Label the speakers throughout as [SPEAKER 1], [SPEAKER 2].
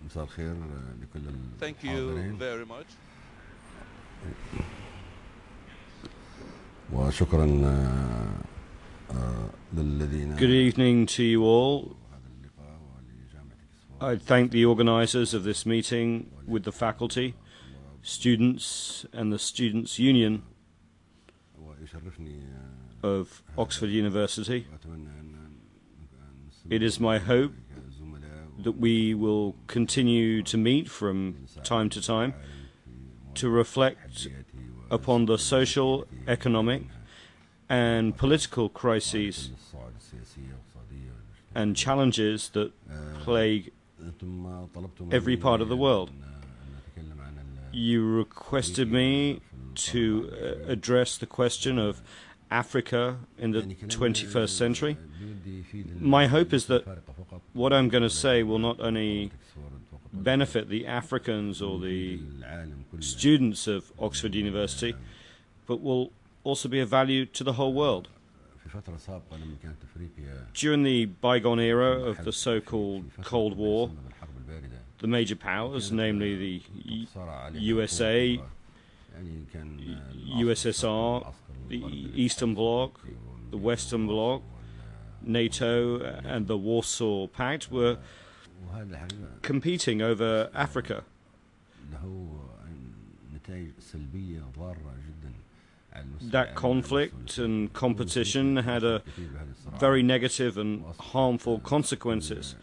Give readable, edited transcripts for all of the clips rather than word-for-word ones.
[SPEAKER 1] مساء الخير لكل
[SPEAKER 2] Thank you
[SPEAKER 1] الحاضرين
[SPEAKER 2] very much.
[SPEAKER 1] وشكرا للذين
[SPEAKER 3] Good evening to you all.
[SPEAKER 1] هذا اللقاء ولجامعة
[SPEAKER 3] I thank the organisers of this meeting with the faculty, students and the Students' Union
[SPEAKER 1] ويشرفني
[SPEAKER 3] of Oxford University.
[SPEAKER 1] وأتمنى أن
[SPEAKER 3] It is my hope that we will continue to meet from time to time to reflect upon the social, economic and political crises
[SPEAKER 1] الصعود السياسية والاقتصادية
[SPEAKER 3] and challenges that plague
[SPEAKER 1] أنتم طلبتم
[SPEAKER 3] every part of the world.
[SPEAKER 1] أن نتكلم عن
[SPEAKER 3] You requested me to address the question of Africa in the 21st century. My hope is that what I'm going to say will not only benefit the Africans or the students of Oxford University, but will also be of value to the whole world.
[SPEAKER 1] في فترة سابقة لما كانت أفريقيا
[SPEAKER 3] During the bygone era of the so-called Cold War,
[SPEAKER 1] تسمى بالحرب الباردة
[SPEAKER 3] the major powers, namely the
[SPEAKER 1] صار عليها
[SPEAKER 3] USA,
[SPEAKER 1] يعني كان
[SPEAKER 3] USSR, the Eastern Bloc, the Western Bloc, NATO and the Warsaw Pact were
[SPEAKER 1] وهذا الحقيقة
[SPEAKER 3] competing over Africa.
[SPEAKER 1] له نتائج سلبية ضارة جدا على المستوى
[SPEAKER 3] That conflict and competition had a very negative and harmful consequences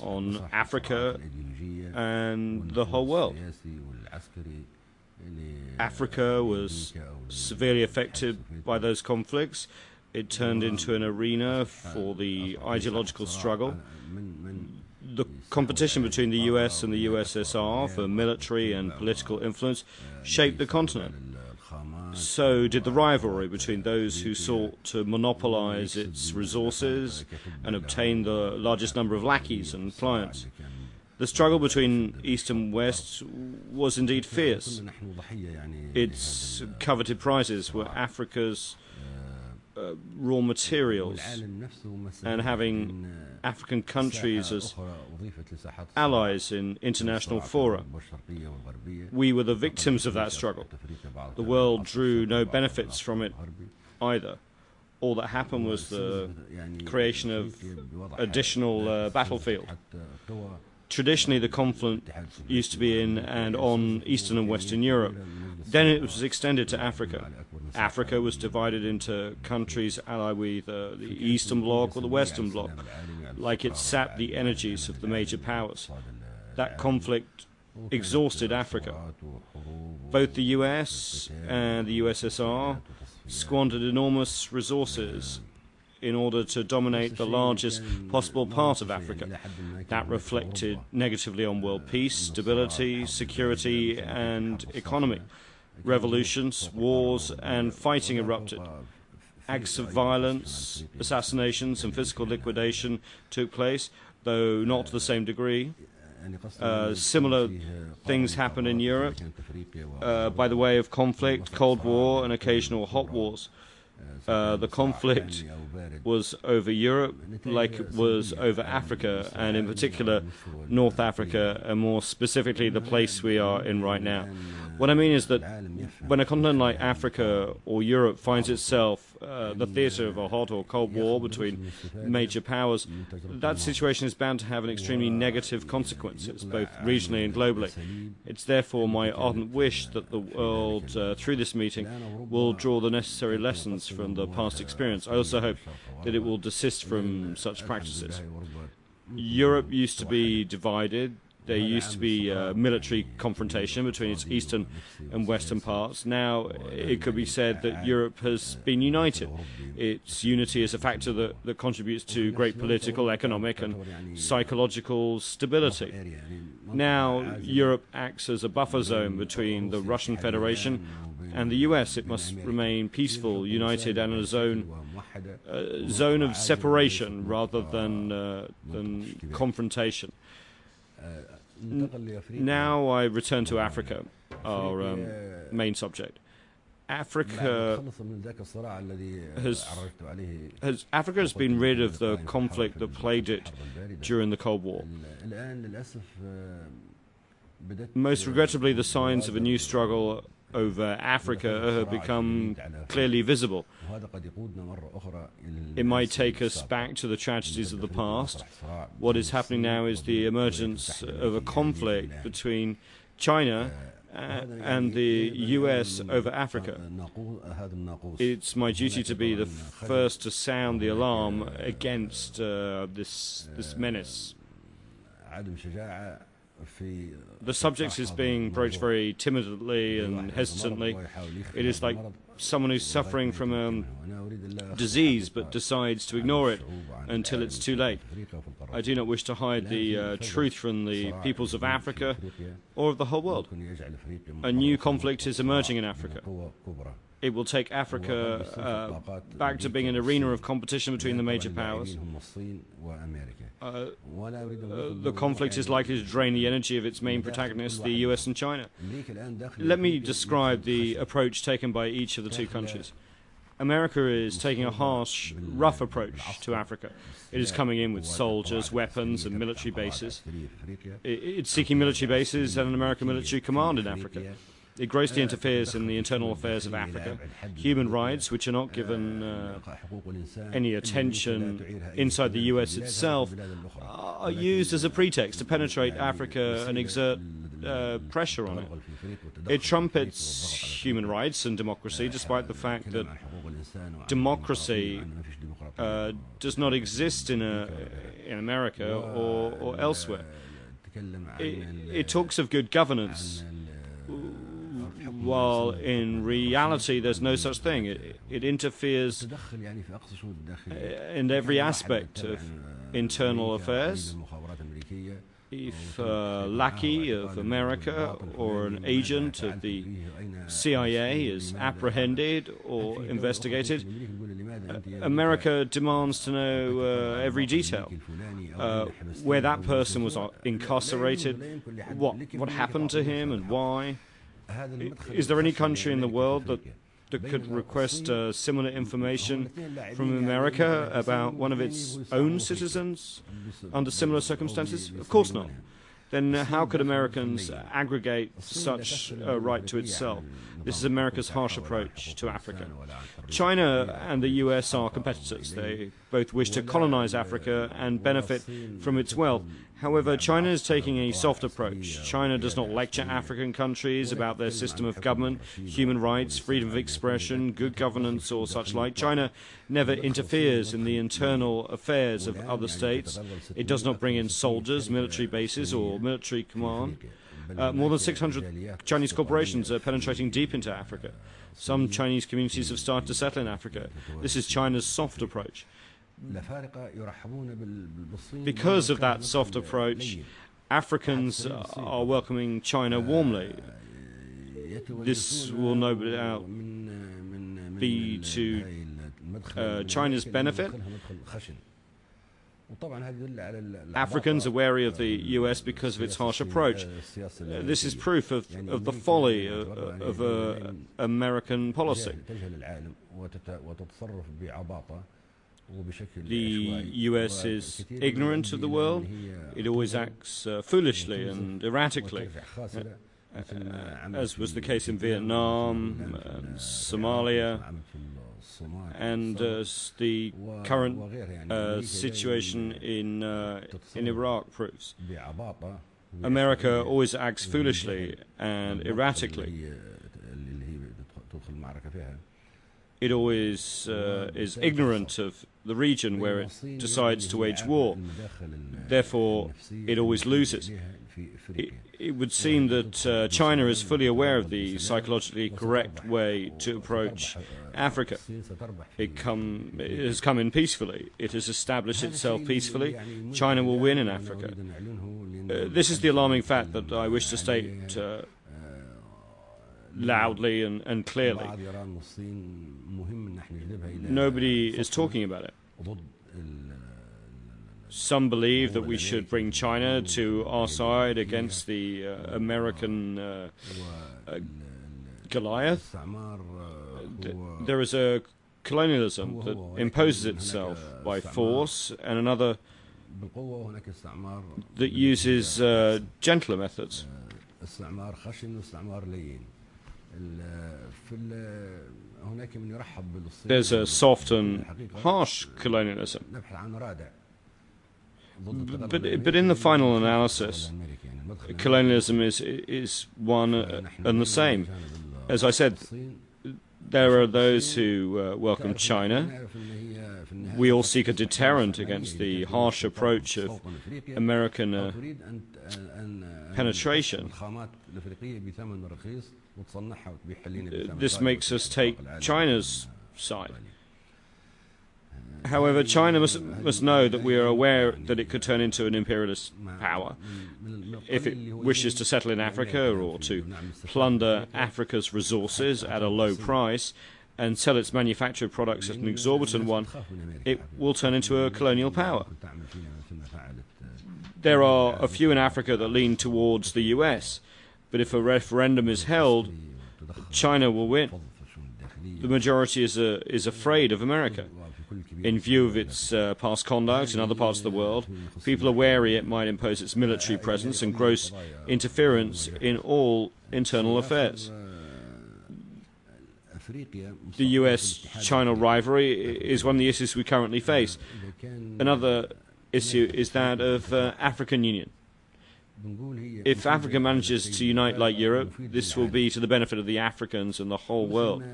[SPEAKER 3] on Africa and the whole world. Africa was severely affected by those conflicts. It turned into an arena for the ideological struggle. The competition between the US and the USSR for military and political influence shaped the continent. So did the rivalry between those who sought to monopolize its resources and obtain the largest number of lackeys and clients. The struggle between East and West was indeed fierce. Its coveted prizes were Africa's raw materials, and having African countries as allies in international fora. We were the victims of that struggle. The world drew no benefits from it either. All that happened was the creation of additional battlefield. Traditionally, the conflict used to be in and on Eastern and Western Europe. Then it was extended to Africa. Africa was divided into countries allied with the Eastern Bloc or the Western Bloc, like it sapped the energies of the major powers. That conflict exhausted Africa. Both the US and the USSR squandered enormous resources in order to dominate the largest possible part of Africa. That reflected negatively on world peace, stability, security, and economy. Revolutions, wars, and fighting erupted. Acts of violence, assassinations, and physical liquidation took place, though not to the same degree. Similar things happened in Europe by the way of conflict, Cold War, and occasional hot wars. The conflict was over Europe like it was over Africa, and in particular North Africa, and more specifically the place we are in right now. What I mean is that when a continent like Africa or Europe finds itself the theatre of a hot or cold war between major powers, that situation is bound to have an extremely negative consequences, both regionally and globally. It's therefore my ardent wish that the world, through this meeting, will draw the necessary lessons from the past experience. I also hope that it will desist from such practices. Europe used to be divided. There used to be military confrontation between its eastern and western parts. Now it could be said that Europe has been united. Its unity is a factor that contributes to great political, economic and psychological stability. Now Europe acts as a buffer zone between the Russian Federation and the US. It must remain peaceful, united, and a zone of separation rather than confrontation. Now I return to Africa, our main subject. Africa has been rid of the conflict that plagued it during the Cold War. Most regrettably, the signs of a new struggle over Africa have become clearly visible. It might take us back to the tragedies of the past. What is happening now is the emergence of a conflict between China and the US over Africa. It's my duty to be the first to sound the alarm against this menace. The subject is being broached very timidly and hesitantly. It is like someone who's suffering from a disease but decides to ignore it until it's too late. I do not wish to hide the truth from the peoples of Africa or of the whole world. A new conflict is emerging in Africa. It will take Africa back to being an arena of competition between the major powers. The conflict is likely to drain the energy of its main protagonists, the US and China. Let me describe the approach taken by each of the two countries. America is taking a harsh, rough approach to Africa. It is coming in with soldiers, weapons, and military bases. It's seeking military bases and an American military command in Africa. It grossly interferes in the internal affairs of Africa. Human rights, which are not given any attention inside the US itself, are used as a pretext to penetrate Africa and exert pressure on it. It trumpets human rights and democracy, despite the fact that democracy does not exist in America or elsewhere. It talks of good governance, while in reality there's no such thing. It interferes in every aspect of internal affairs. If a lackey of America or an agent of the CIA is apprehended or investigated, America demands to know every detail. Where that person was incarcerated, what happened to him and why. Is there any country in the world that could request similar information from America about one of its own citizens under similar circumstances? Of course not. Then how could Americans aggregate such a right to itself? This is America's harsh approach to Africa. China and the US are competitors. They both wish to colonize Africa and benefit from its wealth. However, China is taking a soft approach. China does not lecture African countries about their system of government, human rights, freedom of expression, good governance, or such like. China never interferes in the internal affairs of other states. It does not bring in soldiers, military bases, or military command. More than 600 Chinese corporations are penetrating deep into Africa. Some Chinese communities have started to settle in Africa. This is China's soft approach. Because of that soft approach, Africans are welcoming China warmly. This will no doubt be to China's benefit. Africans are wary of the US because of its harsh approach. This is proof of the folly of American policy. The US is ignorant of the world. It always acts foolishly and erratically, as was the case in Vietnam and Somalia, and the current situation in Iraq proves. America always acts foolishly and erratically. It always is ignorant of the region where it decides to wage war. Therefore, it always loses. It would seem that China is fully aware of the psychologically correct way to approach Africa. It has come in peacefully. It has established itself peacefully. China will win in Africa. This is the alarming fact that I wish to state loudly and clearly. Nobody is talking about it. Some believe that we should bring China to our side against the American Goliath.
[SPEAKER 1] الاستعمار هو
[SPEAKER 3] There is a colonialism that imposes itself by force, and another
[SPEAKER 1] بالقوة، وهناك استعمار
[SPEAKER 3] that uses gentler methods.
[SPEAKER 1] استعمار خشن واستعمار لين. هناك من يرحب بالصين.
[SPEAKER 3] There's a soft and harsh colonialism.
[SPEAKER 1] نبحث عن رادع.
[SPEAKER 3] But in the final analysis, colonialism is one and the same. As I said, there are those who welcome China. We all seek a deterrent against the harsh approach of American penetration. This makes us take China's side. However, China must know that we are aware that it could turn into an imperialist power if it wishes to settle in Africa or to plunder Africa's resources at a low price and sell its manufactured products at an exorbitant one. It will turn into a colonial power. There are a few in Africa that lean towards the US, but if a referendum is held, China will win. The majority is afraid of America. In view of its past conduct in other parts of the world, people are wary it might impose its military presence and gross interference in all internal affairs. The US-China rivalry is one of the issues we currently face. Another issue is that of African Union. If Africa manages to unite like Europe, this will be to the benefit of the Africans and the whole world.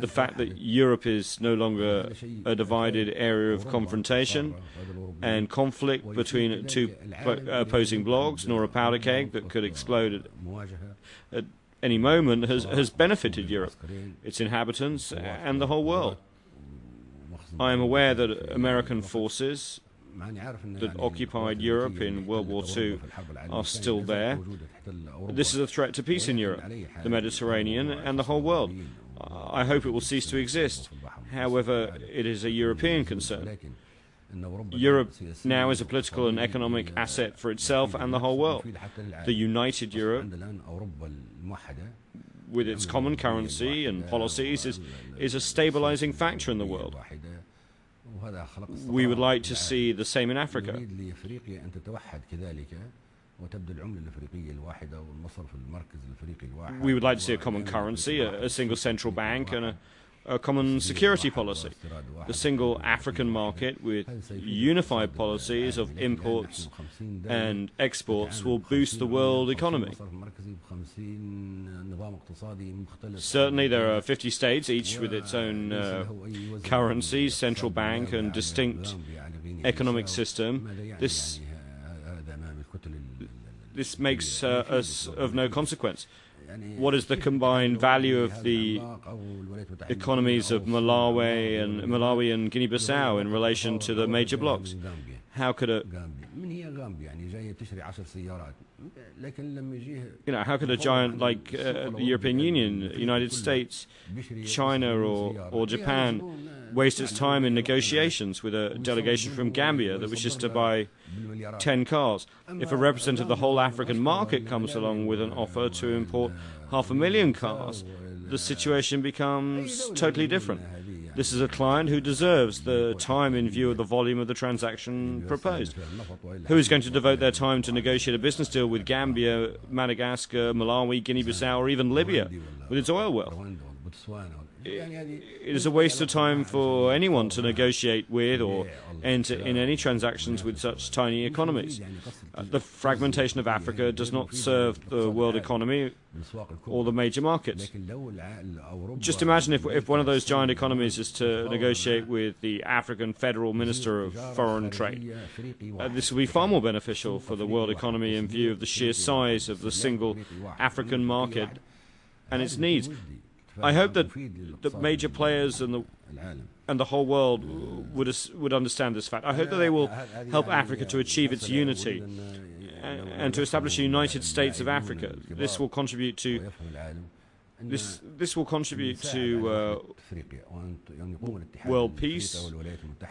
[SPEAKER 3] The fact that Europe is no longer a divided area of confrontation and conflict between two opposing blocs, nor a powder keg that could explode at any moment, has benefited Europe, its inhabitants, and the whole world. I am aware that American forces that occupied Europe in World War II are still there. This is a threat to peace in Europe, the Mediterranean, and the whole world. I hope it will cease to exist. However, it is a European concern. Europe now is a political and economic asset for itself and the whole world. The united Europe, with its common currency and policies, is a stabilizing factor in the world. We would like to see the same in Africa. We would like to see a common currency, a single central bank, and a common security policy. The single African market with unified policies of imports and exports will boost the world economy. Certainly there are 50 states, each with its own currency, central bank, and distinct economic system. This makes us of no consequence. What is the combined value of the economies of Malawi and Guinea-Bissau in relation to the major blocs? How could a giant like the European Union, United States, China, or Japan waste its time in negotiations with a delegation from Gambia that wishes to buy 10 cars? If a representative of the whole African market comes along with an offer to import 500,000 cars, the situation becomes totally different. This is a client who deserves the time in view of the volume of the transaction proposed. Who is going to devote their time to negotiate a business deal with Gambia, Madagascar, Malawi, Guinea-Bissau, or even Libya with its oil wealth? It is a waste of time for anyone to negotiate with or enter in any transactions with such tiny economies. The fragmentation of Africa does not serve the world economy or the major markets. Just imagine if one of those giant economies is to negotiate with the African Federal Minister of Foreign Trade. This will be far more beneficial for the world economy in view of the sheer size of the single African market and its needs. I hope that the major players and the whole world would understand this fact. I hope that they will help Africa to achieve its unity and to establish a United States of Africa. This will contribute to world peace,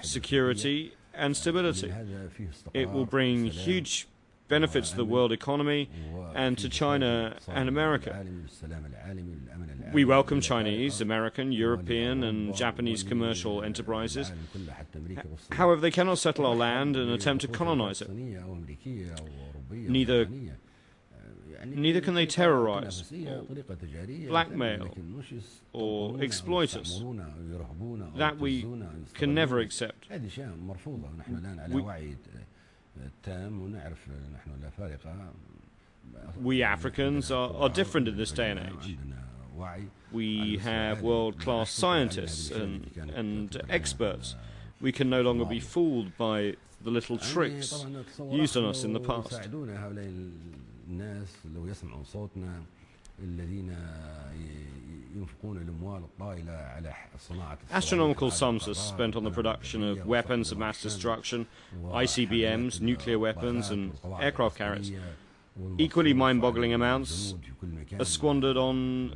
[SPEAKER 3] security, and stability. It will bring huge benefits to the world economy and to China and America. We welcome Chinese, American, European and Japanese commercial enterprises. However, they cannot settle our land and attempt to colonize it. Neither can they terrorize, or blackmail, or exploit us. That we can never accept. We Africans are different in this day and age. We have world-class scientists and experts. We can no longer be fooled by the little tricks used on us in the past. Astronomical sums are spent on the production of weapons of mass destruction, ICBMs, nuclear weapons and aircraft carriers. Equally mind-boggling amounts are squandered on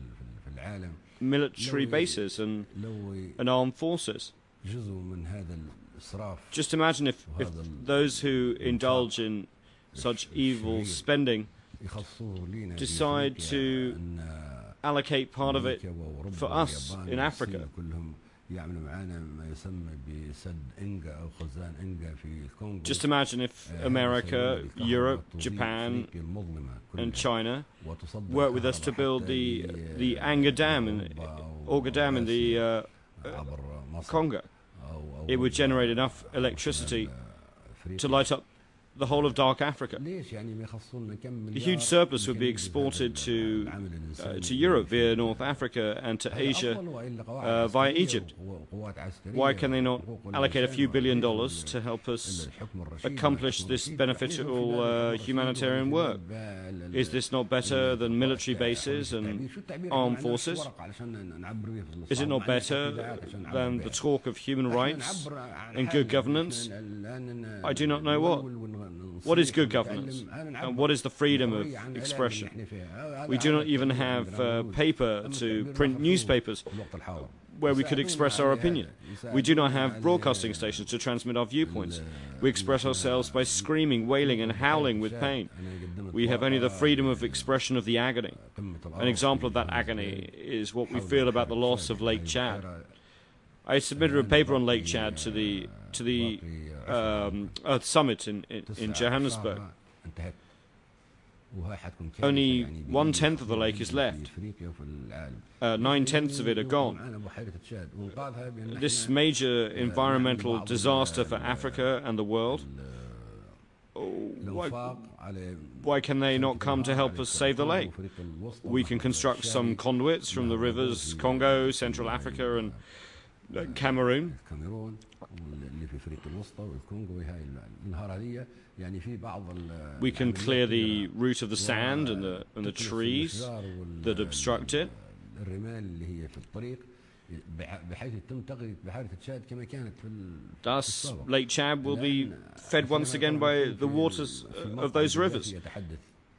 [SPEAKER 3] military bases and armed forces. Just imagine if those who indulge in such evil spending decide to allocate part of it for us in Africa. Just imagine if America, Europe, Japan and China work with us to build the Anga Dam in the Congo. It would generate enough electricity to light up the whole of dark Africa. A huge surplus would be exported to Europe via North Africa and to Asia via Egypt. Why can they not allocate a few $1 billion to help us accomplish this beneficial humanitarian work? Is this not better than military bases and armed forces? Is it not better than the talk of human rights and good governance? I do not know what. What is good governance? And what is the freedom of expression? We do not even have paper to print newspapers where we could express our opinion. We do not have broadcasting stations to transmit our viewpoints. We express ourselves by screaming, wailing and howling with pain. We have only the freedom of expression of the agony. An example of that agony is what we feel about the loss of Lake Chad. I submitted a paper on Lake Chad to the Earth Summit in Johannesburg. Only 1/10 of the lake is left. 9/10 of it are gone. This major environmental disaster for Africa and the world, why can they not come to help us save the lake? We can construct some conduits from the rivers Congo, Central Africa and Cameroon. We can clear the route of the sand and the trees that obstruct it. Thus, Lake Chad will be fed once again by the waters of those rivers.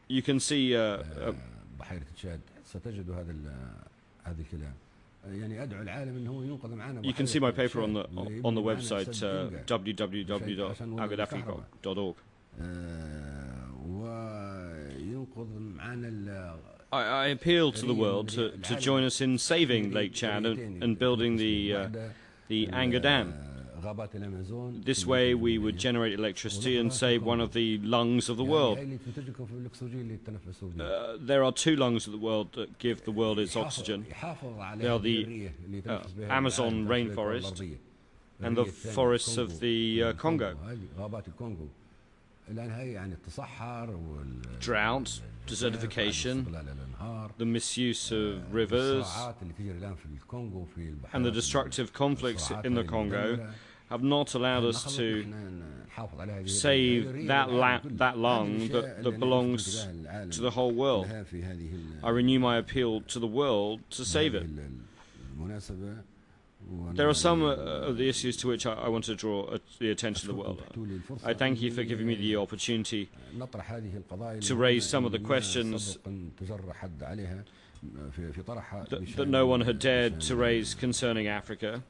[SPEAKER 3] You can see you can see my paper on the website www.agadafrica.org. I appeal to the world to join us in saving Lake Chad and building the Anga Dam. This way we would generate electricity and save one of the lungs of the world. There are two lungs of the world that give the world its oxygen. They are the Amazon rainforest and the forests of the Congo. Drought, desertification, the misuse of rivers, and the destructive conflicts in the Congo have not allowed us to save that lung that belongs to the whole world. I renew my appeal to the world to save it. There are some of the issues to which I want to draw the attention of the world. I thank you for giving me the opportunity to raise some of the questions that no one had dared to raise concerning Africa.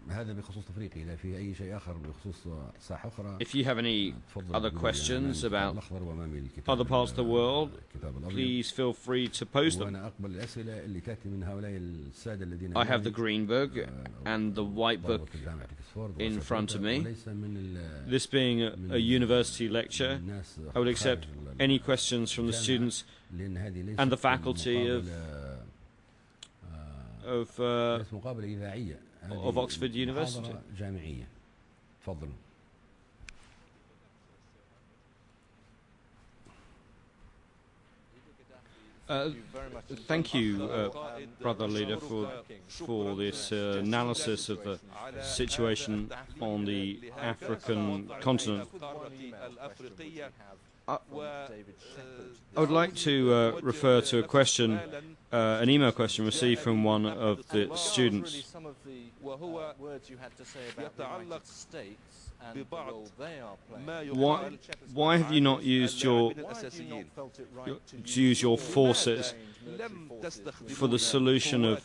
[SPEAKER 1] هذا بخصوص أفريقيا. إذا في أي شيء آخر بخصوص ساحة أخرى
[SPEAKER 3] If you have any
[SPEAKER 1] تفضل.
[SPEAKER 3] other questions about
[SPEAKER 1] الأخضر وأمامي الكتاب
[SPEAKER 3] other parts of the world,
[SPEAKER 1] الكتاب الأبيض.
[SPEAKER 3] please feel free to post them.
[SPEAKER 1] وأنا أقبل الأسئلة اللي تأتي من هؤلاء السادة الذين
[SPEAKER 3] I have the green book and the white book
[SPEAKER 1] طلبة جامعة أكسفورد
[SPEAKER 3] in front of me.
[SPEAKER 1] وليس من
[SPEAKER 3] This being a university lecture,
[SPEAKER 1] الناس
[SPEAKER 3] I would accept any questions from the students
[SPEAKER 1] لأن هذه ليست
[SPEAKER 3] and the faculty of
[SPEAKER 1] ليست مقابلة إذاعية.
[SPEAKER 3] of Oxford University.
[SPEAKER 1] محاضرة جامعية. تفضلوا.
[SPEAKER 3] Thank you, Brother Leader, for this analysis of the situation on the African continent. I would like to refer to a question, an email question received from one of the students. Why have you not used your forces for the solution of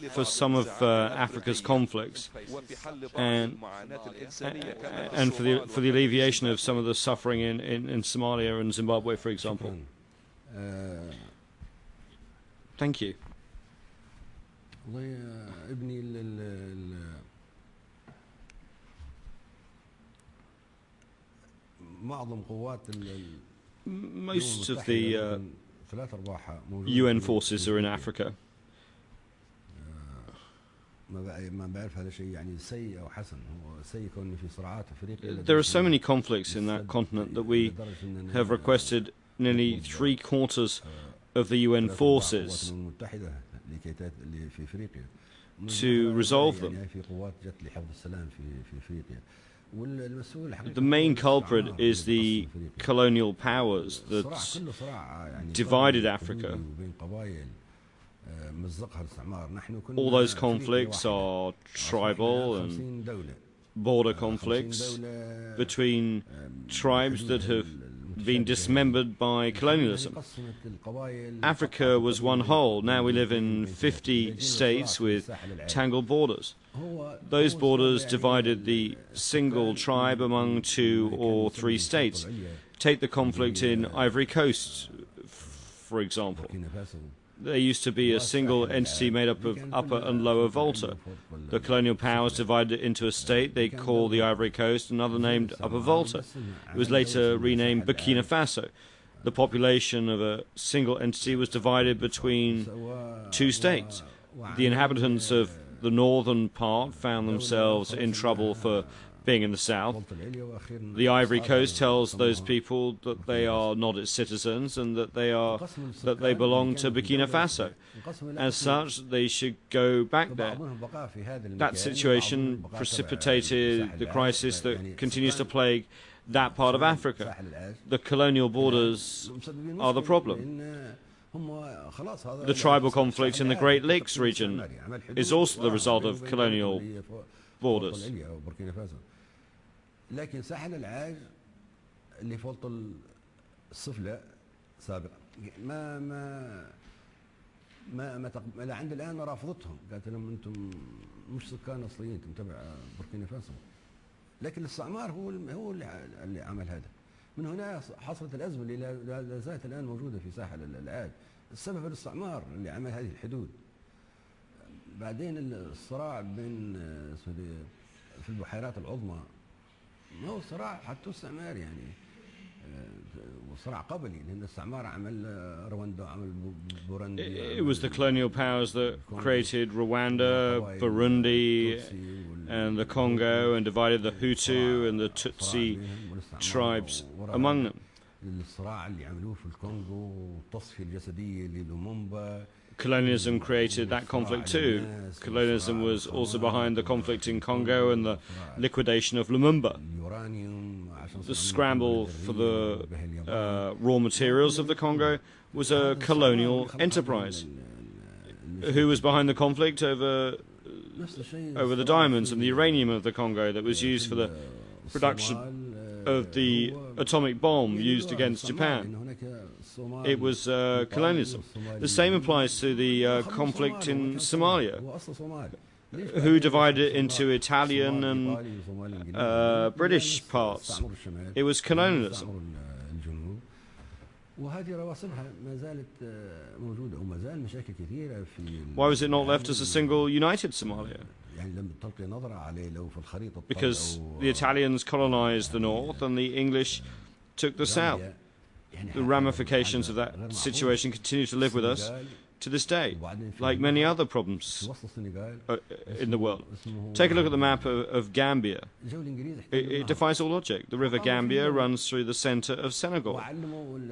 [SPEAKER 3] for some of Africa's conflicts and for the alleviation of some of the suffering in Somalia and Zimbabwe, for example? Thank you. Most of the UN forces are in Africa. There are so many conflicts in that continent that we have requested nearly 3/4 of the UN forces to resolve them. The main culprit is the colonial powers that divided Africa. All those conflicts are tribal and border conflicts between tribes that have been dismembered by colonialism. Africa was one whole. Now we live in 50 states with tangled borders. Those borders divided the single tribe among 2 or 3 states. Take the conflict in Ivory Coast, for example. There used to be a single entity made up of Upper and Lower Volta. The colonial powers divided it into a state they called the Ivory Coast, another named Upper Volta. It was later renamed Burkina Faso. The population of a single entity was divided between 2 states. The inhabitants of the northern part found themselves in trouble for being in the south. The Ivory Coast tells those people that they are not its citizens and that they belong to Burkina Faso. As such, they should go back there. That situation precipitated the crisis that continues to plague that part of Africa. The colonial borders are the problem. The tribal conflict in the Great Lakes region is also the result of colonial borders.
[SPEAKER 1] لكن ساحل العاج اللي في وسط السفلى سابقا ما لعند الان رافضتهم، قالت لهم انتم مش سكان اصليين، انتم تبع بوركينا فاسو. لكن الاستعمار هو اللي عمل هذا. من هنا حصلت الازمه اللي لا زالت الان موجوده في ساحل العاج. السبب الاستعمار اللي عمل هذه الحدود. بعدين الصراع بين في البحيرات العظمى ما هو صراع حتى استعمار يعني، وصراع قبلي لأن الاستعمار عمل رواندا وعمل بوروندي.
[SPEAKER 3] It was the colonial powers that created Rwanda, Burundi, and the Congo and divided the Hutu and the Tutsi tribes among them.
[SPEAKER 1] الصراع اللي عملوه في الكونغو والتصفية الجسدية للومومبا.
[SPEAKER 3] Colonialism created that conflict too. Colonialism was also behind the conflict in Congo and the liquidation of Lumumba. The scramble for the raw materials of the Congo was a colonial enterprise. Who was behind the conflict over the diamonds and the uranium of the Congo that was used for the production of the atomic bomb used against Japan? It was colonialism. The same applies to the conflict in Somalia. who divided it into Italian and British parts. It was colonialism. Why was it not left as a single united Somalia? Because the Italians colonized the north and the English took the south. The ramifications of that situation continue to live with us to this day, like many other problems in the world. Take a look at the map of Gambia. It defies all logic. The river Gambia runs through the center of Senegal.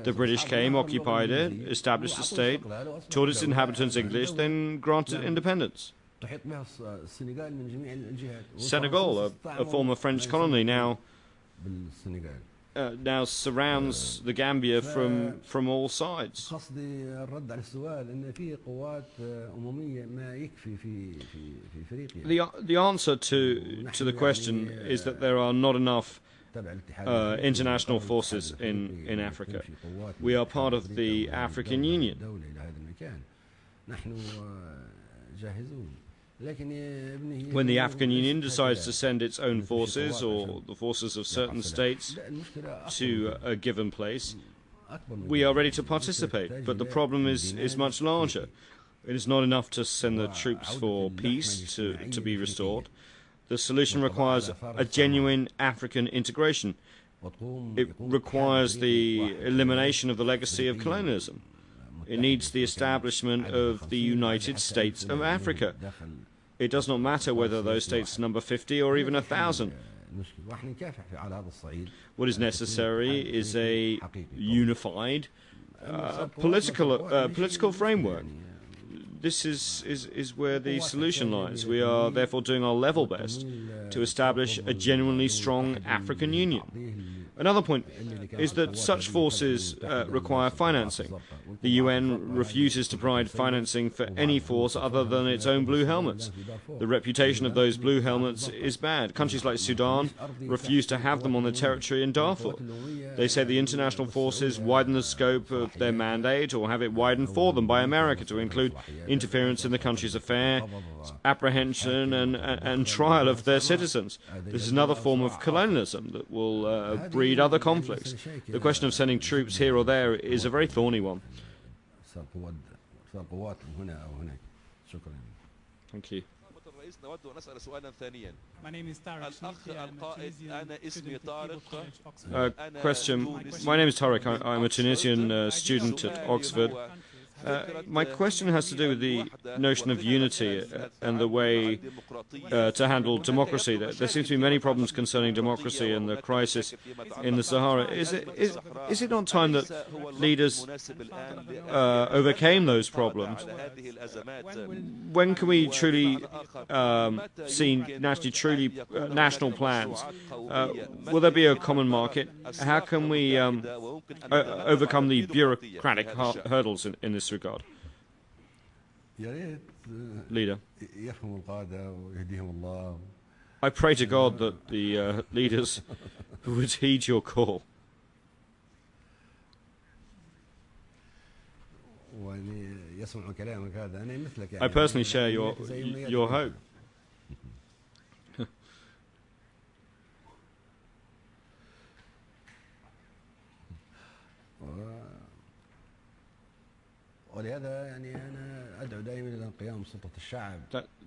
[SPEAKER 3] The British came, occupied it, established a state, taught its inhabitants English, then granted independence. Senegal, a former French colony, now surrounds the Gambia from all sides. The answer to the question is that there are not enough international forces in Africa. We are part of the African Union. When the African Union decides to send its own forces or the forces of certain states to a given place, we are ready to participate. But the problem is much larger. It is not enough to send the troops for peace to be restored. The solution requires a genuine African integration. It requires the elimination of the legacy of colonialism. It needs the establishment of the United States of Africa. It does not matter whether those states number 50 or even 1,000. What is necessary is a unified political framework. This is where the solution lies. We are therefore doing our level best to establish a genuinely strong African Union. Another point is that such forces require financing. The UN refuses to provide financing for any force other than its own blue helmets. The reputation of those blue helmets is bad. Countries like Sudan refuse to have them on their territory in Darfur. They say the international forces widen the scope of their mandate or have it widened for them by America to include interference in the country's affairs, apprehension and trial of their citizens. This is another form of colonialism that will breed other conflicts. The question of sending troops here or there is a very thorny one. Thank you.
[SPEAKER 2] My name is Tarek.
[SPEAKER 3] Question. My name is Tarek. I'm a Tunisian student at Oxford. My question has to do with the notion of unity and the way to handle democracy. There seems to be many problems concerning democracy and the crisis in the Sahara. Is it not time that leaders overcame those problems? When can we truly see national plans? Will there be a common market? How can we overcome the bureaucratic hurdles in this regard? Leader, I pray to God that the leaders would heed your call. I personally share your hope.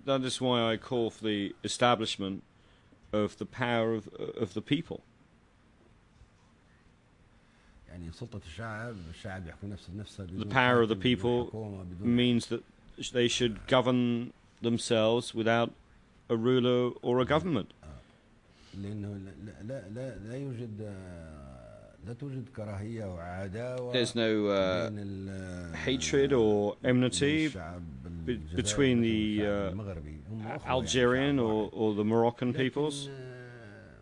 [SPEAKER 3] That is why I call for the establishment of the power of the people. The power of the people means that they should govern themselves without a ruler or a government. There's no hatred or enmity between the Algerian or the Moroccan peoples.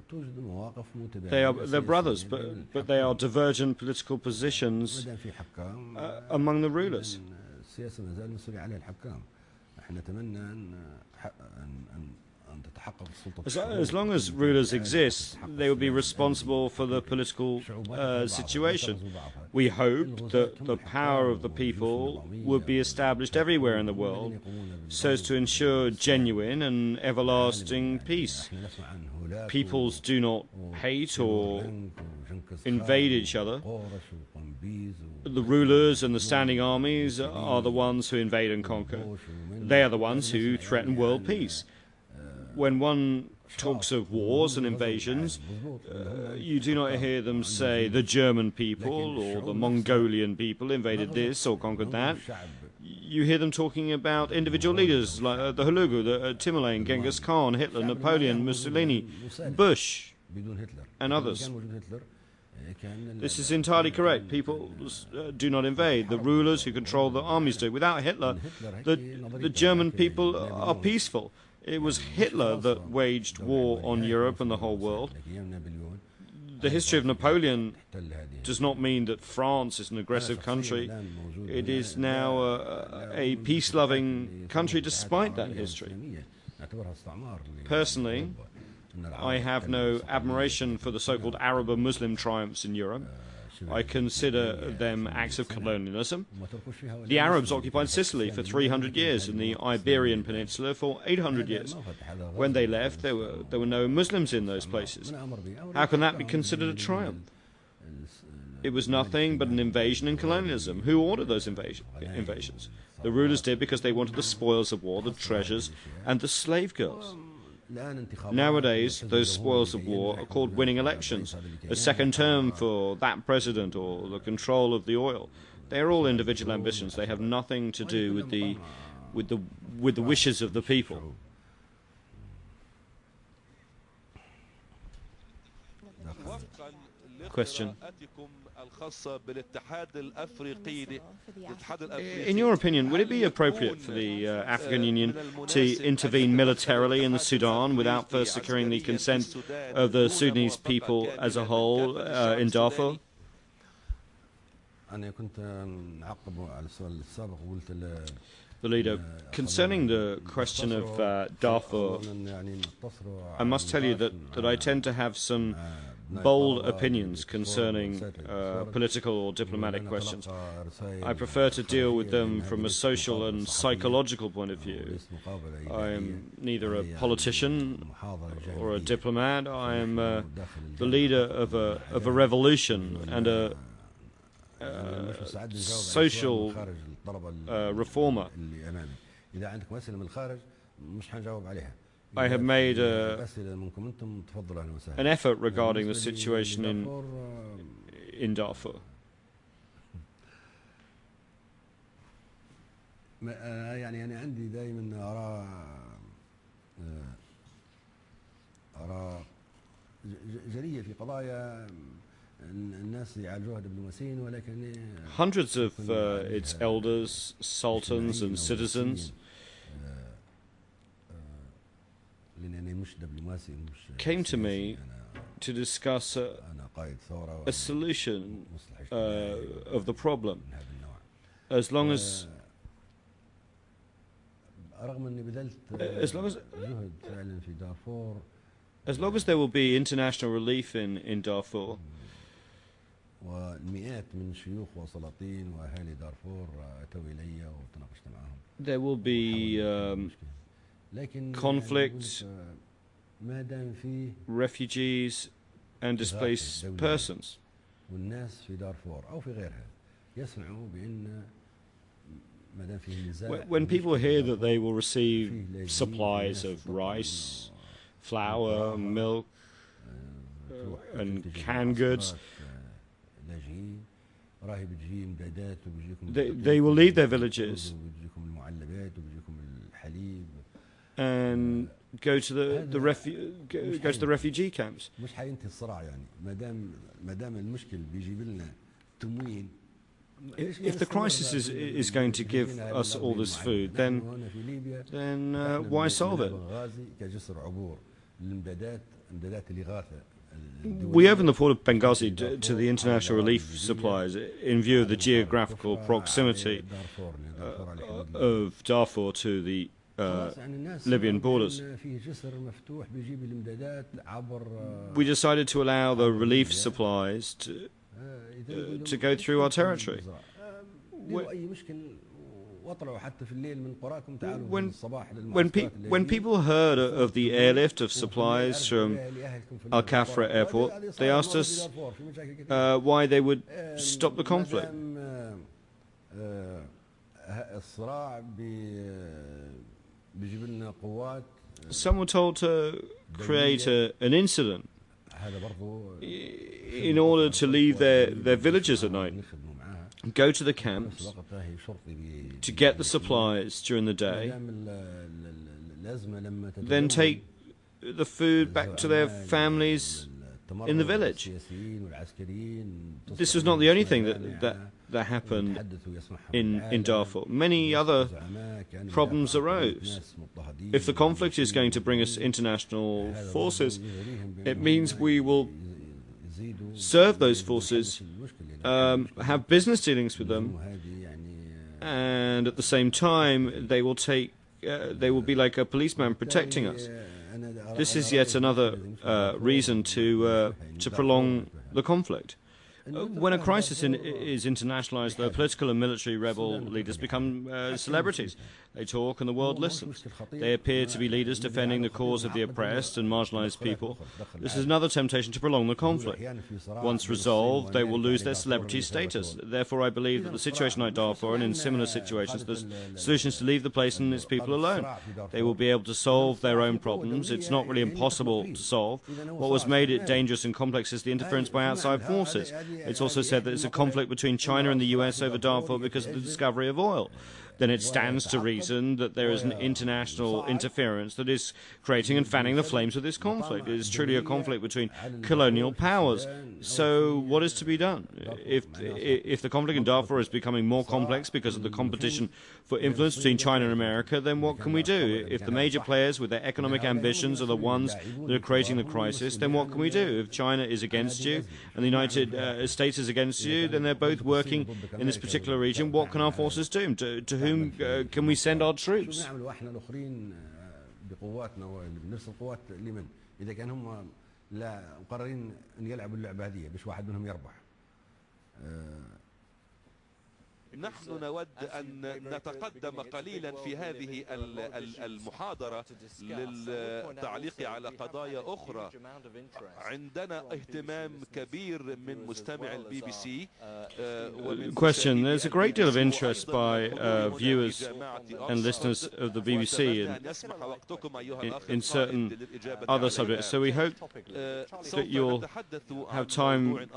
[SPEAKER 3] They're brothers, but they are divergent political positions among the rulers. As long as rulers exist, they will be responsible for the political situation. We hope that the power of the people will be established everywhere in the world so as to ensure genuine and everlasting peace. Peoples do not hate or invade each other. The rulers and the standing armies are the ones who invade and conquer. They are the ones who threaten world peace. When one talks of wars and invasions, you do not hear them say the German people or the Mongolian people invaded this or conquered that. You hear them talking about individual leaders like the Hulagu, the Timurlen, Genghis Khan, Hitler, Napoleon, Mussolini, Bush, and others. This is entirely correct. People do not invade. The rulers who control the armies do. Without Hitler, the German people are peaceful. It was Hitler that waged war on Europe and the whole world. The history of Napoleon does not mean that France is an aggressive country. It is now a peace-loving country despite that history. Personally, I have no admiration for the so-called Arab or Muslim triumphs in Europe. I consider them acts of colonialism. The Arabs occupied Sicily for 300 years and the Iberian Peninsula for 800 years. When they left, there were no Muslims in those places. How can that be considered a triumph? It was nothing but an invasion and colonialism. Who ordered those invasions? The rulers did because they wanted the spoils of war, the treasures, and the slave girls. Nowadays, those spoils of war are called winning elections, a second term for that president or the control of the oil. They are all individual ambitions. They have nothing to do with the wishes of the people. Question. In your opinion, would it be appropriate for the African Union to intervene militarily in the Sudan without first securing the consent of the Sudanese people as a whole in Darfur? The leader, concerning the question of Darfur, I must tell you that I tend to have some bold opinions concerning political or diplomatic questions. I prefer to deal with them from a social and psychological point of view. I am neither a politician or a diplomat. I am the leader of a revolution and a social reformer. I have made an effort regarding the situation in Darfur. Hundreds of its elders, sultans and citizens came to me to discuss a solution of the problem. As long as there will be international relief in Darfur, there will be conflict, refugees and displaced persons. When people hear that they will receive supplies of rice, flour, milk, and canned goods, they will leave their villages and go to the refugee camps. If the crisis is going to give us all this food, then why solve it? We opened the port of Benghazi to the international relief supplies in view of the geographical proximity of Darfur to the Libyan borders. We decided to allow the relief supplies to go through our territory. When people heard of the airlift of supplies from Al Kafra airport, they asked us why they would stop the conflict. Some were told to create an incident in order to leave their villages at night, go to the camps to get the supplies during the day, then take the food back to their families in the village. This was not the only thing that happened in Darfur. Many other problems arose. If the conflict is going to bring us international forces, it means we will serve those forces, have business dealings with them, and at the same time they will be like a policeman protecting us. This is yet another reason to prolong the conflict. When a crisis is internationalized, the political and military rebel leaders become celebrities. They talk and the world listens. They appear to be leaders defending the cause of the oppressed and marginalized people. This is another temptation to prolong the conflict. Once resolved, they will lose their celebrity status. Therefore, I believe that the situation like Darfur and in similar situations, the solution is to leave the place and its people alone. They will be able to solve their own problems. It's not really impossible to solve. What was made it dangerous and complex is the interference by outside forces. It's also said that it's a conflict between China and the US over Darfur because of the discovery of oil. Then it stands to reason that there is an international interference that is creating and fanning the flames of this conflict. It is truly a conflict between colonial powers. So what is to be done? If the conflict in Darfur is becoming more complex because of the competition for influence between China and America, then what can we do? If the major players with their economic ambitions are the ones that are creating the crisis, then what can we do? If China is against you and the United States is against you, then they're both working in this particular region. What can our forces do? To whom can we send our troops?
[SPEAKER 2] نحن نود أن نتقدم قليلا في هذه المحاضرة للتعليق على قضايا أخرى. عندنا اهتمام كبير من مستمع البي بي سي.
[SPEAKER 3] Question. There's a great deal of interest by viewers and listeners of the BBC in certain other subjects. So we hope that you'll have time,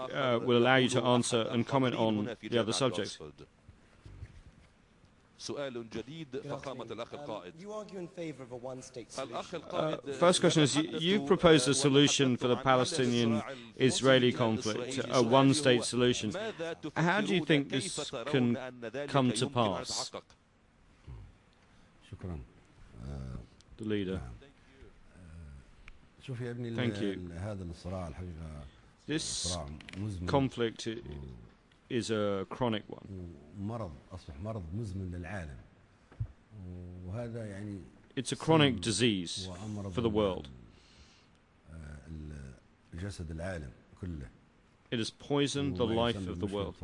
[SPEAKER 3] will allow you to answer and comment on the other subjects.
[SPEAKER 2] سؤال جديد فخامة الأخ القائد.
[SPEAKER 3] First question is, you've proposed a solution for the Palestinian-Israeli conflict, a one-state solution. How do you think this can come to pass? The leader. Thank you. This conflict is a chronic one. It's a chronic disease for the world. It has poisoned the life of the world.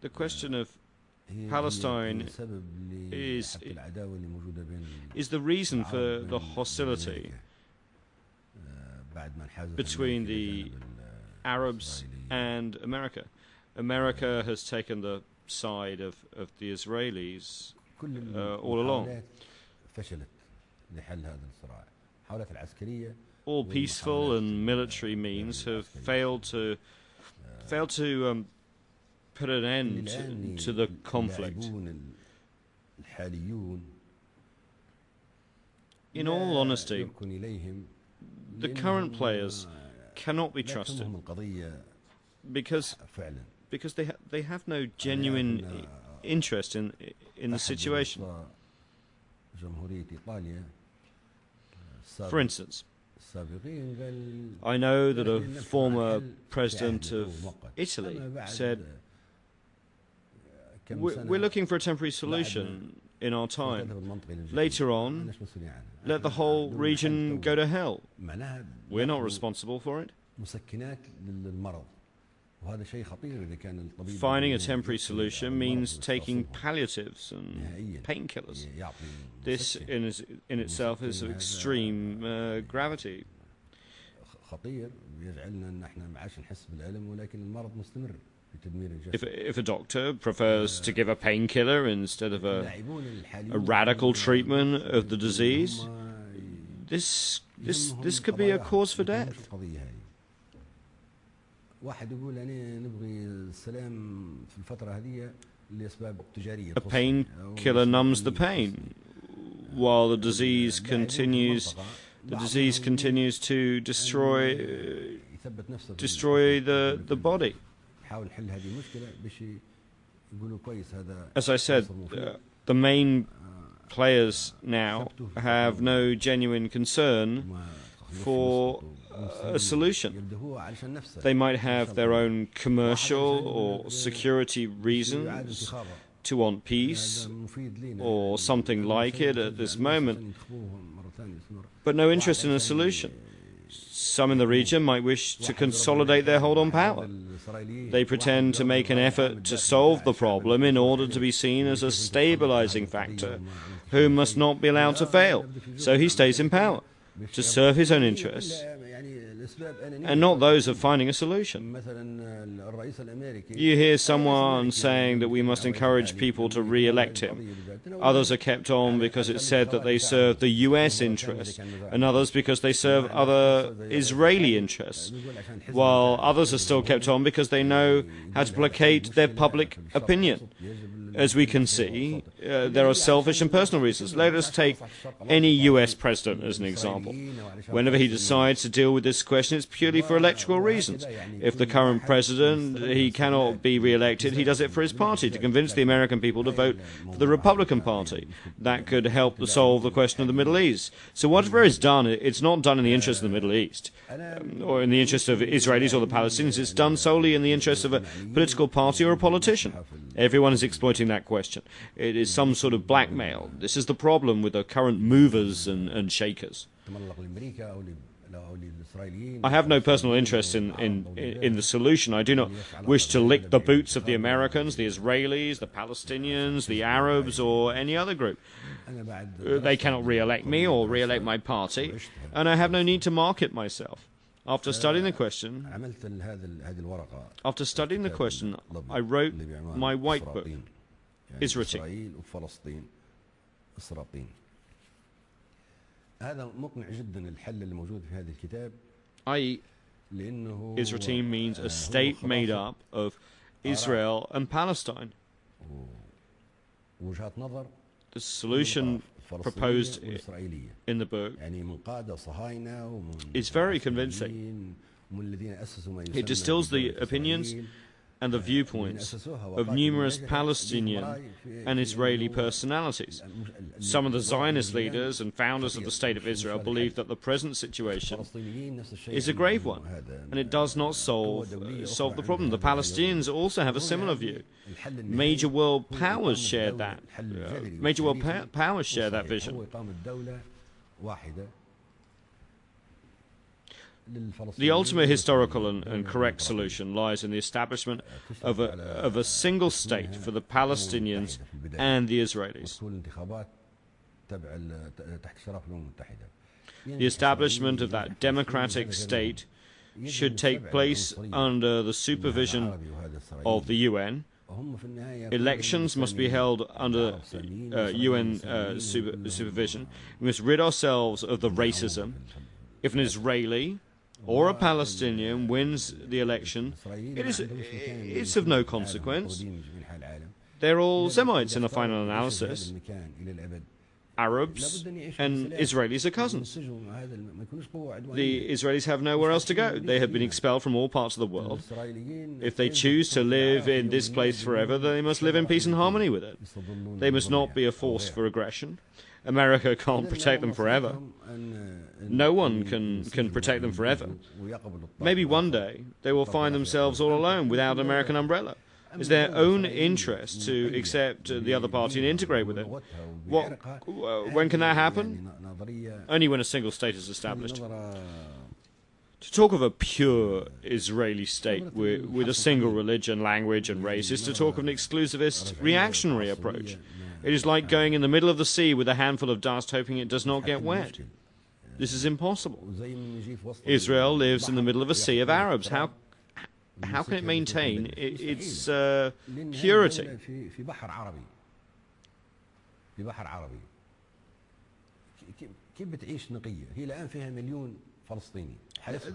[SPEAKER 3] The question of Palestine is the reason for the hostility between the Arabs and America. America has taken the side of the Israelis all along. All peaceful and military means have failed to put an end to the conflict. In all honesty, the current players cannot be trusted because they have no genuine interest in the situation. For instance, I know that a former president of Italy said, we're looking for a temporary solution in our time. Later on, let the whole region go to hell. We're not responsible for it. Finding a temporary solution means taking palliatives and painkillers. This in itself is of extreme gravity. If a doctor prefers to give a painkiller instead of a radical treatment of the disease, this could be a cause for death. A painkiller numbs the pain, while the disease continues to destroy the body. As I said, the main players now have no genuine concern for a solution. They might have their own commercial or security reasons to want peace or something like it at this moment, but no interest in a solution. Some in the region might wish to consolidate their hold on power. They pretend to make an effort to solve the problem in order to be seen as a stabilizing factor who must not be allowed to fail. So he stays in power to serve his own interests and not those of finding a solution. You hear someone saying that we must encourage people to re-elect him. Others are kept on because it's said that they serve the US interest, and others because they serve other Israeli interests, while others are still kept on because they know how to placate their public opinion. As we can see, there are selfish and personal reasons. Let us take any US president as an example. Whenever he decides to deal with this question, it's purely for electoral reasons. If the current president, he cannot be re-elected, he does it for his party, to convince the American people to vote for the Republican Party. That could help to solve the question of the Middle East. So whatever is done, it's not done in the interest of the Middle East, or in the interest of Israelis or the Palestinians. It's done solely in the interest of a political party or a politician. Everyone is exploiting that question. It is some sort of blackmail. This is the problem with the current movers and shakers. I have no personal interest in the solution. I do not wish to lick the boots of the Americans, the Israelis, the Palestinians, the Arabs, or any other group. They cannot re-elect me or re-elect my party, and I have no need to market myself. After studying the question, I wrote my white book, Isra'Team. i.e., Isra'Team means a state made up of Israel and Palestine. The solution proposed in the book is very convincing. It distills the opinions and the viewpoints of numerous Palestinian and Israeli personalities. Some of the Zionist leaders and founders of the State of Israel believe that the present situation is a grave one, and it does not solve the problem. The Palestinians also have a similar view. Major world powers share that. Powers share that vision. The ultimate historical and correct solution lies in the establishment of a single state for the Palestinians and the Israelis. The establishment of that democratic state should take place under the supervision of the UN. Elections must be held under UN supervision. We must rid ourselves of the racism. If an Israeli or a Palestinian wins the election, it's of no consequence. They're all Semites in the final analysis. Arabs and Israelis are cousins. The Israelis have nowhere else to go. They have been expelled from all parts of the world. If they choose to live in this place forever, they must live in peace and harmony with it. They must not be a force for aggression. America can't protect them forever. No one can protect them forever. Maybe one day they will find themselves all alone without an American umbrella. It's their own interest to accept the other party and integrate with it. When can that happen? Only when a single state is established. To talk of a pure Israeli state with a single religion, language and race is to talk of an exclusivist, reactionary approach. It is like going in the middle of the sea with a handful of dust hoping it does not get wet. This is impossible. Israel lives in the middle of a sea of Arabs. How can it maintain its purity?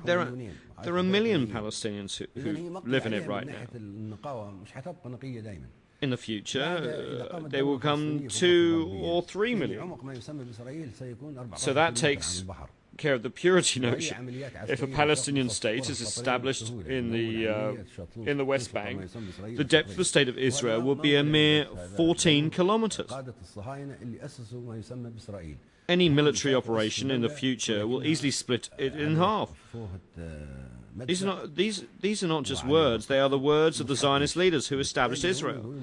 [SPEAKER 3] There are a million Palestinians who live in it right now. In the future, there will come 2 or 3 million. So that takes care of the purity notion. If a Palestinian state is established in the West Bank, the depth of the state of Israel will be a mere 14 kilometers. Any military operation in the future will easily split it in half. These are not just words, they are the words of the Zionist leaders who established Israel.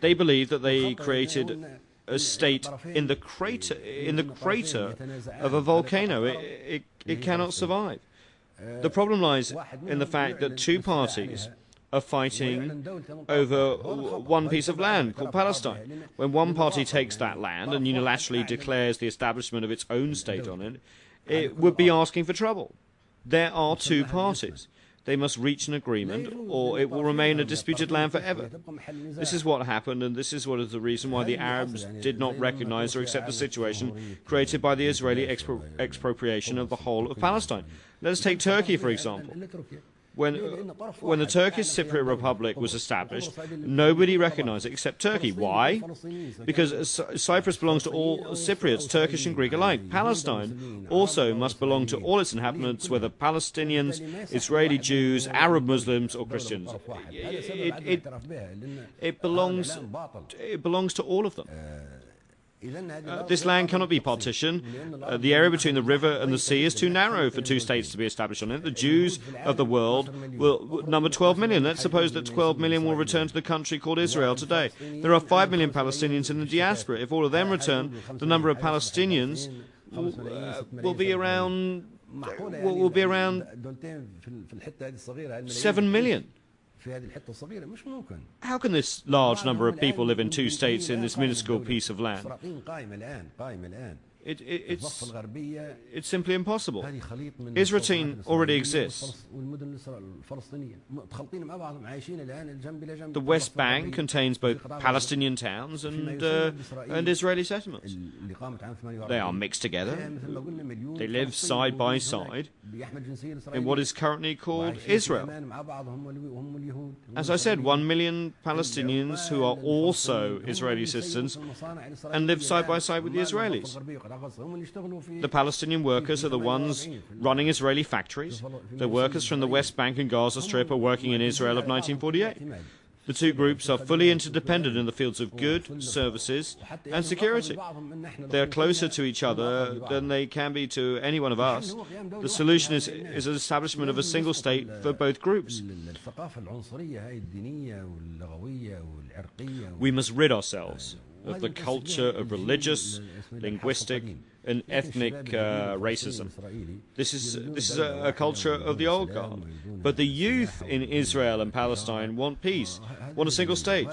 [SPEAKER 3] They believe that they created a state in the crater of a volcano. It cannot survive. The problem lies in the fact that 2 parties are fighting over one piece of land called Palestine. When one party takes that land and unilaterally declares the establishment of its own state on it, it would be asking for trouble. There are 2 parties. They must reach an agreement, or it will remain a disputed land forever. This is what happened, and this is what is the reason why the Arabs did not recognize or accept the situation created by the Israeli expropriation of the whole of Palestine. Let us take Turkey, for example. When the Turkish Cypriot Republic was established, nobody recognized it except Turkey. Why? Because Cyprus belongs to all Cypriots, Turkish and Greek alike. Palestine also must belong to all its inhabitants, whether Palestinians, Israeli Jews, Arab Muslims or Christians. It belongs to all of them. This land cannot be partitioned. The area between the river and the sea is too narrow for 2 states to be established on it. The Jews of the world will number 12 million. Let's suppose that 12 million will return to the country called Israel today. There are 5 million Palestinians in the diaspora. If all of them return, the number of Palestinians will be around 7 million. How can this large number of people live in 2 states in this minuscule piece of land? It's simply impossible. Israel already exists. The West Bank contains both Palestinian towns and Israeli settlements. They are mixed together. They live side by side in what is currently called Israel. As I said, 1 million Palestinians who are also Israeli citizens and live side by side with the Israelis. The Palestinian workers are the ones running Israeli factories. The workers from the West Bank and Gaza Strip are working in Israel of 1948. The 2 groups are fully interdependent in the fields of goods, services and security. They are closer to each other than they can be to any one of us. The solution is an establishment of a single state for both groups. We must rid ourselves of the culture of religious, linguistic and ethnic racism. This is a culture of the old guard. But the youth in Israel and Palestine want peace, want a single state,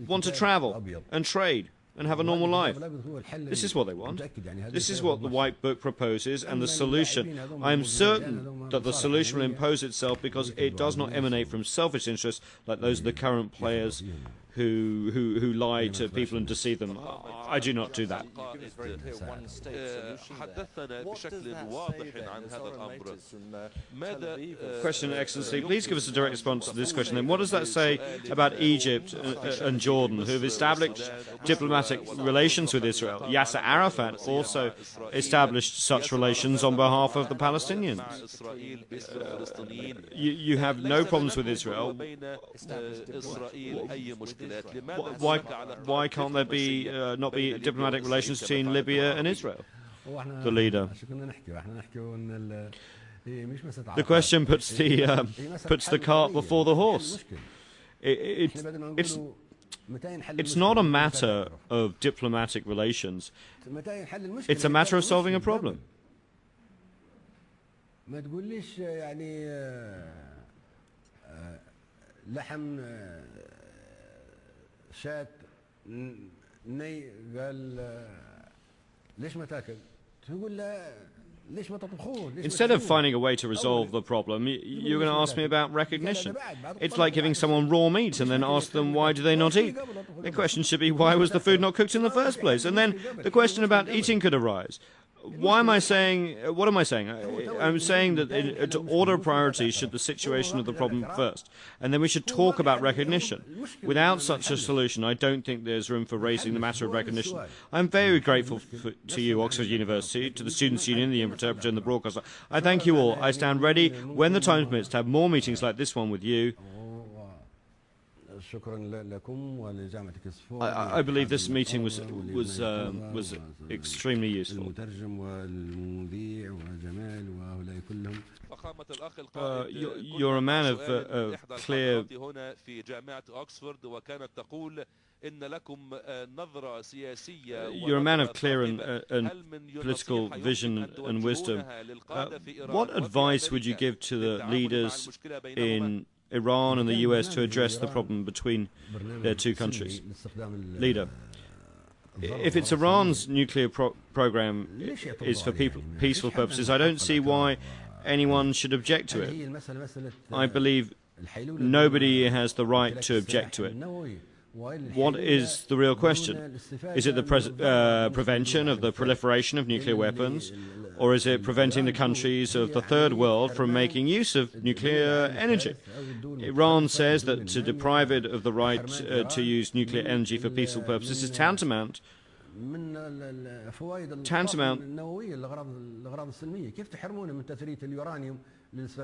[SPEAKER 3] want to travel and trade and have a normal life. This is what they want. This is what the White Book proposes, and the solution, I am certain that the solution will impose itself because it does not emanate from selfish interests like those of the current players who lie to people and deceive them. I do not do that. Question, Excellency. Please give us a direct response to this question. Then, what does that say about Egypt and Jordan, who have established diplomatic relations with Israel? Yasser Arafat also established such relations on behalf of the Palestinians. You have no problems with Israel. Why can't there be not be diplomatic relations between Libya and Israel? The leader. The question puts the cart before the horse. It's not a matter of diplomatic relations. It's a matter of solving a problem.
[SPEAKER 1] ما تقوليش يعني لحم شاة ني قال ليش ما تاكل؟ تقول له ليش ما تطبخوه؟
[SPEAKER 3] Instead of finding a way to resolve the problem, you're going to ask me about recognition. It's like giving someone raw meat and then ask them why do they not eat. The question should be why was the food not cooked in the first place? And then the question about eating could arise. Why am I saying, what am I saying? I'm saying that to order priorities should the situation of the problem first, and then we should talk about recognition. Without such a solution, I don't think there's room for raising the matter of recognition. I'm very grateful to you, Oxford University, to the Students' Union, the interpreter and the broadcaster. I thank you all. I stand ready, when the time permits, to have more meetings like this one with you. I believe this meeting was extremely useful. You're a man of clear. You're a man of clear and political vision and wisdom. What advice would you give to the leaders in Iran and the US to address the problem between their two countries? Leader, if it's Iran's nuclear program is for peaceful purposes, I don't see why anyone should object to it. I believe nobody has the right to object to it. What is the real question? Is it the prevention of the proliferation of nuclear weapons, or is it preventing the countries of the third world from making use of nuclear energy? Iran says that to deprive it of the right to use nuclear energy for peaceful purposes is tantamount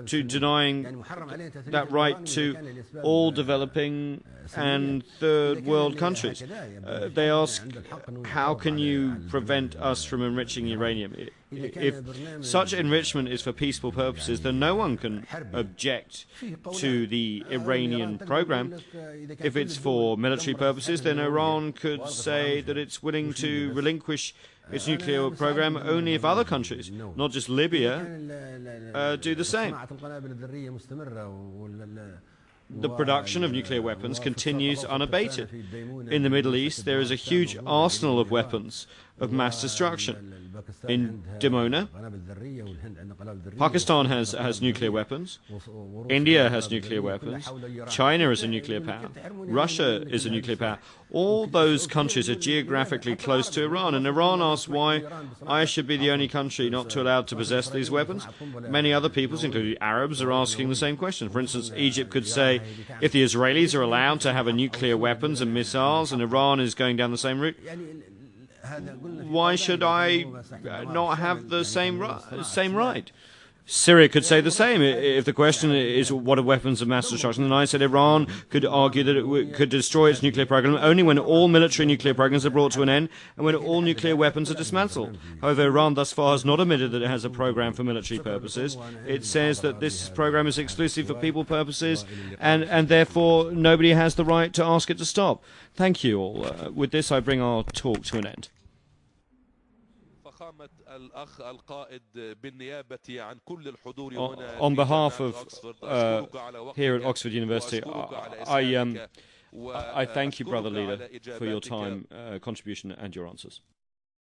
[SPEAKER 3] to denying that right to all developing and third world countries. They ask, how can you prevent us from enriching uranium? If such enrichment is for peaceful purposes, then no one can object to the Iranian program. If it's for military purposes, then Iran could say that it's willing to relinquish its nuclear program only if other countries, not just Libya, do the same. The production of nuclear weapons continues unabated. In the Middle East, there is a huge arsenal of weapons of mass destruction. In Dimona, Pakistan has nuclear weapons. India has nuclear weapons. China is a nuclear power. Russia is a nuclear power. All those countries are geographically close to Iran, and Iran asks why I should be the only country not to allow to possess these weapons. Many other peoples, including Arabs, are asking the same question. For instance, Egypt could say, if the Israelis are allowed to have nuclear weapons and missiles, and Iran is going down the same route, why should I not have the same right? Syria could say the same. If the question is what are weapons of mass destruction, then I said Iran could argue that it could destroy its nuclear program only when all military nuclear programs are brought to an end and when all nuclear weapons are dismantled. However, Iran thus far has not admitted that it has a program for military purposes. It says that this program is exclusive for people purposes and therefore nobody has the right to ask it to stop. Thank you all. With this, I bring our talk to an end. On behalf of here at Oxford University, I thank you, Brother Leader, for your time, contribution and your answers.